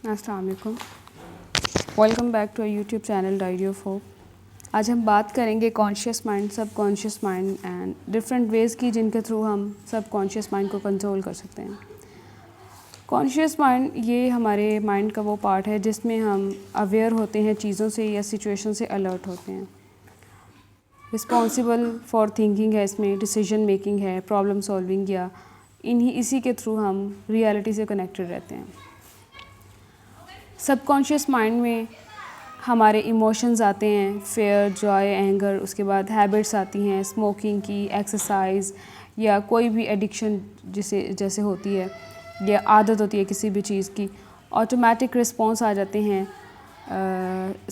अस्सलाम वालेकुम, welcome back to YouTube channel diary of hope. आज हम बात करेंगे conscious mind, subconscious mind and different ways की जिनके थ्रू हम सब कॉन्शियस माइंड को कंट्रोल कर सकते हैं। कॉन्शियस माइंड ये हमारे माइंड का वो पार्ट है जिसमें हम अवेयर होते हैं चीज़ों से या सिचुएशन से अलर्ट होते हैं। रिस्पॉन्सिबल फॉर थिंकिंग है, इसमें डिसीजन मेकिंग है, प्रॉब्लम सॉल्विंग, या इसी के थ्रू हम रियलिटी से कनेक्टेड रहते हैं। सबकॉन्शियस माइंड में हमारे इमोशंस आते हैं, फेयर, जॉय, एंगर, उसके बाद हैबिट्स आती हैं, स्मोकिंग की, एक्सरसाइज या कोई भी एडिक्शन जैसे होती है या आदत होती है किसी भी चीज़ की। ऑटोमेटिक रिस्पॉन्स आ जाते हैं,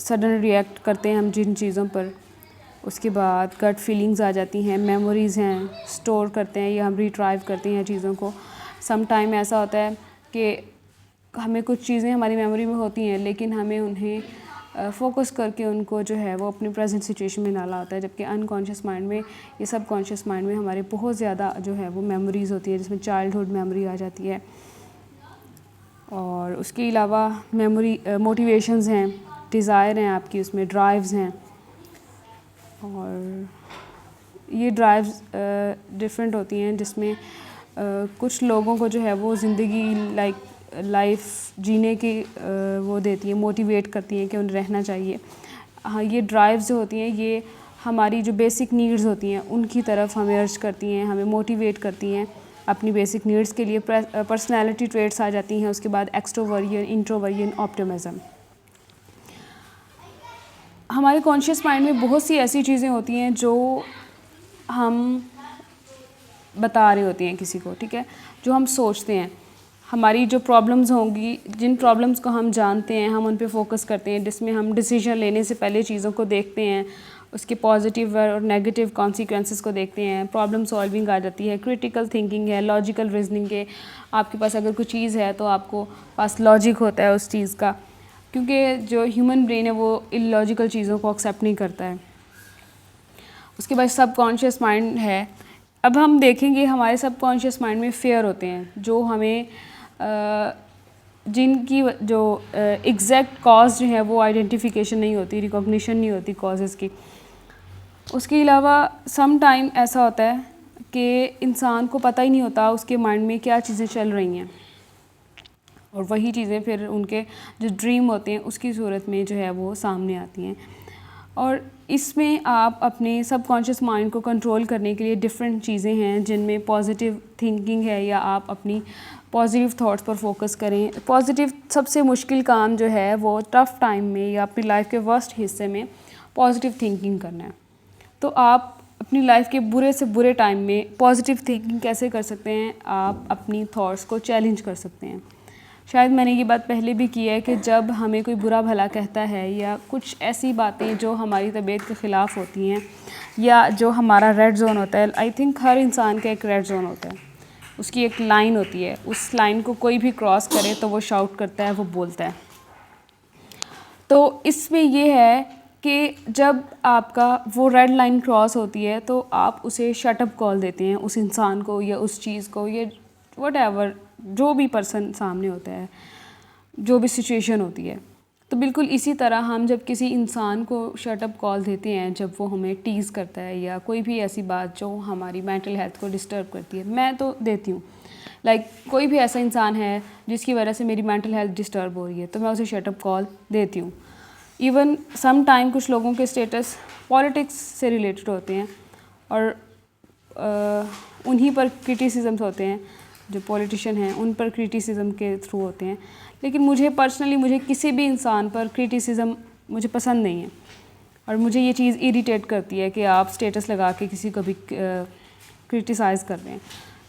सडन रिएक्ट करते हैं हम जिन चीज़ों पर। उसके बाद गट फीलिंग्स आ जाती हैं, मेमोरीज़ हैं, स्टोर करते हैं या हम रिट्राइव करते हैं चीज़ों को। सम टाइम ऐसा होता है कि हमें कुछ चीज़ें हमारी मेमोरी में होती हैं लेकिन हमें उन्हें फोकस करके उनको जो है वो अपनी प्रेजेंट सिचुएशन में डाला होता है, जबकि अनकॉन्शियस माइंड में ये सब कॉन्शियस माइंड में हमारे बहुत ज़्यादा जो है वो मेमोरीज़ होती है, जिसमें चाइल्डहुड मेमोरी आ जाती है। और उसके अलावा मेमोरी मोटिवेशंस हैं, डिज़ायर हैं आपकी, उसमें ड्राइव्स हैं। और ये ड्राइव्स डिफरेंट होती हैं, जिसमें कुछ लोगों को जो है वो ज़िंदगी लाइफ जीने की वो देती है, मोटिवेट करती हैं कि उन्हें रहना चाहिए। हाँ, ये ड्राइव्स जो होती हैं ये हमारी जो बेसिक नीड्स होती हैं उनकी तरफ हमें अर्ज करती हैं, हमें मोटिवेट करती हैं अपनी बेसिक नीड्स के लिए। पर्सनैलिटी ट्रेट्स आ जाती हैं, उसके बाद एक्सट्रोवर्जन, इंट्रोवर्जन, ऑप्टिमिज्म। हमारे कॉन्शियस माइंड में बहुत सी ऐसी चीज़ें होती हैं जो हम बता रही होती हैं किसी को, ठीक है, जो हम सोचते हैं। हमारी जो प्रॉब्लम्स होंगी, जिन प्रॉब्लम्स को हम जानते हैं, हम उन पे फोकस करते हैं, जिसमें हम डिसीजन लेने से पहले चीज़ों को देखते हैं, उसके पॉजिटिव और नेगेटिव कॉन्सिक्वेंसेस को देखते हैं। प्रॉब्लम सॉल्विंग आ जाती है, क्रिटिकल थिंकिंग है, लॉजिकल रीजनिंग है। आपके पास अगर कोई चीज़ है तो आपको पास लॉजिक होता है उस चीज़ का, क्योंकि जो ह्यूमन ब्रेन है वो इलॉजिकल चीज़ों को एक्सेप्ट नहीं करता है। उसके बाद सबकॉन्शियस माइंड है। अब हम देखेंगे हमारे सबकॉन्शियस माइंड में फेयर होते हैं, जो हमें जिनकी जो एग्जैक्ट कॉज जो है वो आइडेंटिफिकेशन नहीं होती, रिकॉग्निशन नहीं होती कॉजेज़ की। उसके अलावा सम टाइम ऐसा होता है कि इंसान को पता ही नहीं होता उसके माइंड में क्या चीज़ें चल रही हैं, और वही चीज़ें फिर उनके जो ड्रीम होते हैं उसकी सूरत में जो है वो सामने आती हैं। और इसमें आप अपने सबकॉन्शियस माइंड को कंट्रोल करने के लिए डिफरेंट चीज़ें हैं, जिनमें पॉजिटिव थिंकिंग है, या आप अपनी पॉजिटिव थॉट्स पर फोकस करें। पॉजिटिव सबसे मुश्किल काम जो है वो टफ़ टाइम में या अपनी लाइफ के वर्स्ट हिस्से में पॉजिटिव थिंकिंग करना है। तो आप अपनी लाइफ के बुरे से बुरे टाइम में पॉजिटिव थिंकिंग कैसे कर सकते हैं? आप अपनी थॉट्स को चैलेंज कर सकते हैं। शायद मैंने ये बात पहले भी की है कि जब हमें कोई बुरा भला कहता है या कुछ ऐसी बातें जो हमारी तबीयत के ख़िलाफ़ होती हैं या जो हमारा रेड जोन होता है, आई थिंक हर इंसान का एक रेड जोन होता है, उसकी एक लाइन होती है, उस लाइन को कोई भी क्रॉस करे तो वो शाउट करता है, वो बोलता है। तो इसमें ये है कि जब आपका वो रेड लाइन क्रॉस होती है तो आप उसे शटअप कॉल देते हैं, उस इंसान को या उस चीज़ को, या व्हाटएवर, जो भी पर्सन सामने होता है, जो भी सिचुएशन होती है। तो बिल्कुल इसी तरह हम जब किसी इंसान को शटअप कॉल देते हैं, जब वो हमें टीज़ करता है या कोई भी ऐसी बात जो हमारी मेंटल हेल्थ को डिस्टर्ब करती है, मैं तो देती हूँ, कोई भी ऐसा इंसान है जिसकी वजह से मेरी मेंटल हेल्थ डिस्टर्ब हो रही है तो मैं उसे शटअप कॉल देती हूँ। इवन सम टाइम कुछ लोगों के स्टेटस पॉलिटिक्स से रिलेटेड होते हैं और उन्हीं पर क्रिटिसिज्म्स होते हैं, जो पॉलिटिशियन हैं उन पर क्रिटिसिज्म के थ्रू होते हैं। लेकिन मुझे पर्सनली, मुझे किसी भी इंसान पर क्रिटिसिज्म मुझे पसंद नहीं है, और मुझे ये चीज़ इरिटेट करती है कि आप स्टेटस लगा के किसी को भी क्रिटिसाइज़ कर रहे हैं।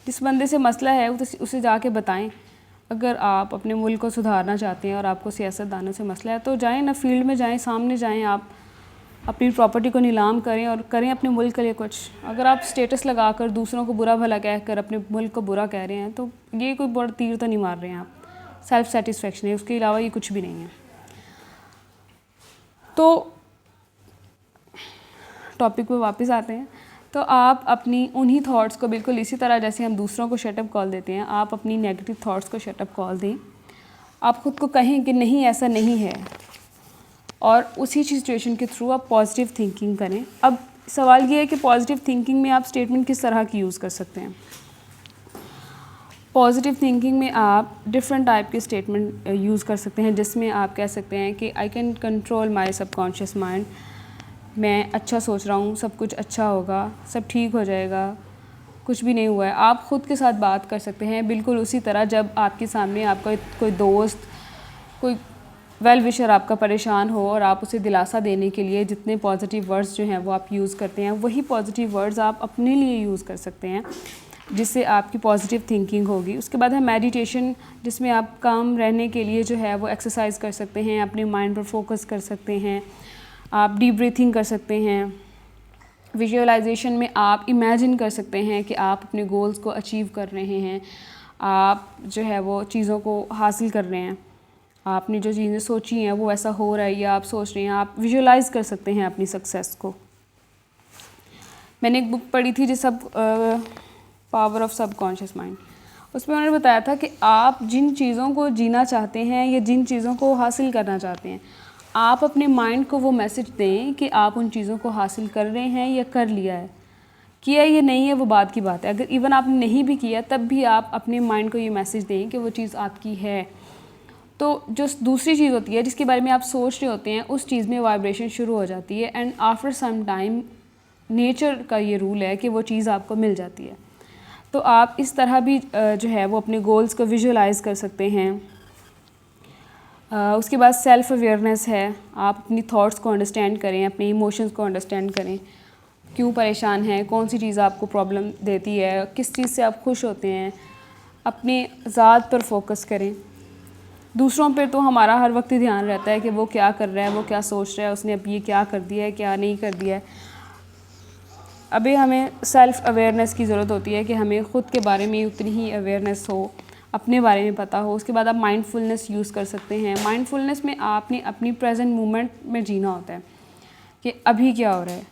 जिस बंदे से मसला है उसे जाके बताएं। अगर आप अपने मुल्क को सुधारना चाहते हैं और आपको सियासतदानों से मसला है तो जाएं ना, फील्ड में जाएं, सामने जाएं, आप अपनी प्रॉपर्टी को नीलाम करें और करें अपने मुल्क के लिए कुछ। अगर आप स्टेटस लगाकर दूसरों को बुरा भला कहकर अपने मुल्क को बुरा कह रहे हैं तो ये कोई बड़ा तीर तो नहीं मार रहे हैं आप, सेल्फ सेटिस्फेक्शन है, उसके अलावा ये कुछ भी नहीं है। तो टॉपिक पे वापस आते हैं। तो आप अपनी उन्हीं थॉट्स को बिल्कुल इसी तरह जैसे हम दूसरों को शटअप कॉल देते हैं, आप अपनी नेगेटिव थॉट्स को शटअप कॉल दें आप ख़ुद को कहें कि नहीं ऐसा नहीं है, और उसी सिचुएशन के थ्रू आप पॉजिटिव थिंकिंग करें। अब सवाल ये है कि पॉजिटिव थिंकिंग में आप स्टेटमेंट किस तरह की यूज़ कर सकते हैं। पॉजिटिव थिंकिंग में आप डिफरेंट टाइप के स्टेटमेंट यूज़ कर सकते हैं, जिसमें आप कह सकते हैं कि I can control my subconscious mind, मैं अच्छा सोच रहा हूँ, सब कुछ अच्छा होगा, सब ठीक हो जाएगा, कुछ भी नहीं हुआ है। आप ख़ुद के साथ बात कर सकते हैं बिल्कुल उसी तरह जब आपके सामने आपका कोई दोस्त, कोई वेल विशर आपका परेशान हो और आप उसे दिलासा देने के लिए जितने पॉजिटिव वर्ड्स जो हैं वो आप यूज़ करते हैं, वही पॉजिटिव वर्ड्स आप अपने लिए यूज़ कर सकते हैं, जिससे आपकी पॉजिटिव थिंकिंग होगी। उसके बाद है मेडिटेशन, जिसमें आप काम रहने के लिए जो है वो एक्सरसाइज कर सकते हैं, अपने माइंड पर फोकस कर सकते हैं, आप डीप ब्रीथिंग कर सकते हैं। विजुअलाइजेशन में आप इमेजिन कर सकते हैं कि आप अपने गोल्स को अचीव कर रहे हैं, आप जो है वो चीज़ों को हासिल कर रहे हैं, आपने जो चीज़ें सोची हैं वो ऐसा हो रहा है या आप सोच रहे हैं, आप विजुअलाइज कर सकते हैं अपनी सक्सेस को। मैंने एक बुक पढ़ी थी जिस पावर ऑफ सबकॉन्शियस माइंड, उसमें उन्होंने बताया था कि आप जिन चीज़ों को जीना चाहते हैं या जिन चीज़ों को हासिल करना चाहते हैं, आप अपने माइंड को वो मैसेज दें कि आप उन चीज़ों को हासिल कर रहे हैं या कर लिया है। किया या नहीं है वो बात की बात है, अगर इवन आपने नहीं भी किया तब भी आप अपने माइंड को ये मैसेज दें कि वो चीज़ आपकी है। तो जो दूसरी चीज़ होती है जिसके बारे में आप सोच रहे होते हैं, उस चीज़ में वाइब्रेशन शुरू हो जाती है, and after some time nature का ये रूल है कि वो चीज़ आपको मिल जाती है। तो आप इस तरह भी जो है वो अपने गोल्स को विजुअलाइज कर सकते हैं। उसके बाद सेल्फ अवेयरनेस है, आप अपनी थॉट्स को अंडरस्टैंड करें, अपने इमोशंस को अंडरस्टैंड करें, क्यों परेशान हैं, कौन सी चीज़ आपको प्रॉब्लम देती है, किस चीज़ से आप खुश होते हैं, अपने ज़ात पर फोकस करें। दूसरों पे तो हमारा हर वक्त ही ध्यान रहता है कि वो क्या कर रहा है, वो क्या सोच रहा है, उसने अब ये क्या कर दिया है, क्या नहीं कर दिया है। अभी हमें सेल्फ़ अवेयरनेस की ज़रूरत होती है कि हमें ख़ुद के बारे में उतनी ही अवेयरनेस हो, अपने बारे में पता हो। उसके बाद आप माइंडफुलनेस यूज़ कर सकते हैं। माइंडफुलनेस में आपने अपनी प्रेजेंट मोमेंट में जीना होता है कि अभी क्या हो रहा है।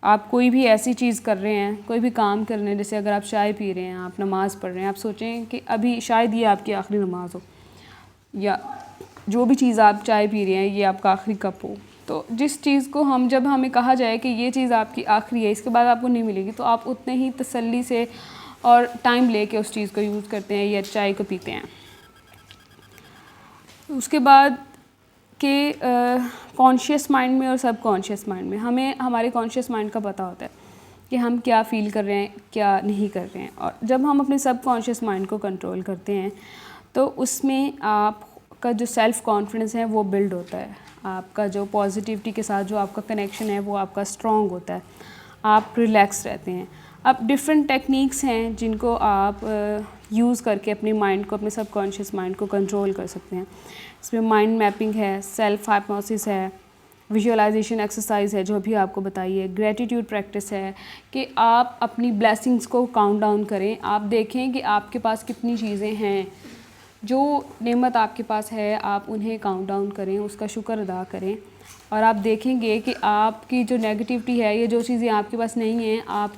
आप कोई भी ऐसी चीज़ कर रहे हैं, कोई भी काम कर रहे हैं, जैसे अगर आप चाय पी रहे हैं, आप नमाज़ पढ़ रहे हैं, आप सोचें कि अभी शायद ये आपकी आखिरी नमाज़ हो, या जो भी चीज़ आप चाय पी रहे हैं ये आपका आखिरी कप हो। तो जिस चीज़ को जब हमें कहा जाए कि ये चीज़ आपकी आखिरी है, इसके बाद आपको नहीं मिलेगी, तो आप उतने ही तसल्ली से और टाइम लेके उस चीज़ को यूज़ करते हैं या चाय को पीते हैं। उसके बाद के कॉन्शियस माइंड में और सब कॉन्शियस माइंड में हमें हमारे कॉन्शियस माइंड का पता होता है कि हम क्या फ़ील कर रहे हैं, क्या नहीं कर रहे हैं। और जब हम अपने सब कॉन्शियस माइंड को कंट्रोल करते हैं तो उसमें आपका जो सेल्फ़ कॉन्फिडेंस है वो बिल्ड होता है, आपका जो पॉजिटिविटी के साथ जो आपका कनेक्शन है वो आपका स्ट्रॉन्ग होता है, आप रिलैक्स रहते हैं। अब डिफरेंट टेक्निक्स हैं जिनको आप यूज़ करके अपने माइंड को, अपने सबकॉन्शियस माइंड को कंट्रोल कर सकते हैं। इसमें माइंड मैपिंग है, सेल्फ हाइप्नोसिस है, विजुअलाइजेशन एक्सरसाइज है जो भी आपको बताई है, ग्रेटिट्यूड प्रैक्टिस है कि आप अपनी ब्लेसिंग्स को काउंट डाउन करें। आप देखें कि आपके पास कितनी चीज़ें हैं, जो नेमत आपके पास है आप उन्हें काउंट डाउन करें, उसका शुक्र अदा करें, और आप देखेंगे कि आपकी जो नेगेटिविटी है, ये जो चीज़ें आपके पास नहीं हैं, आप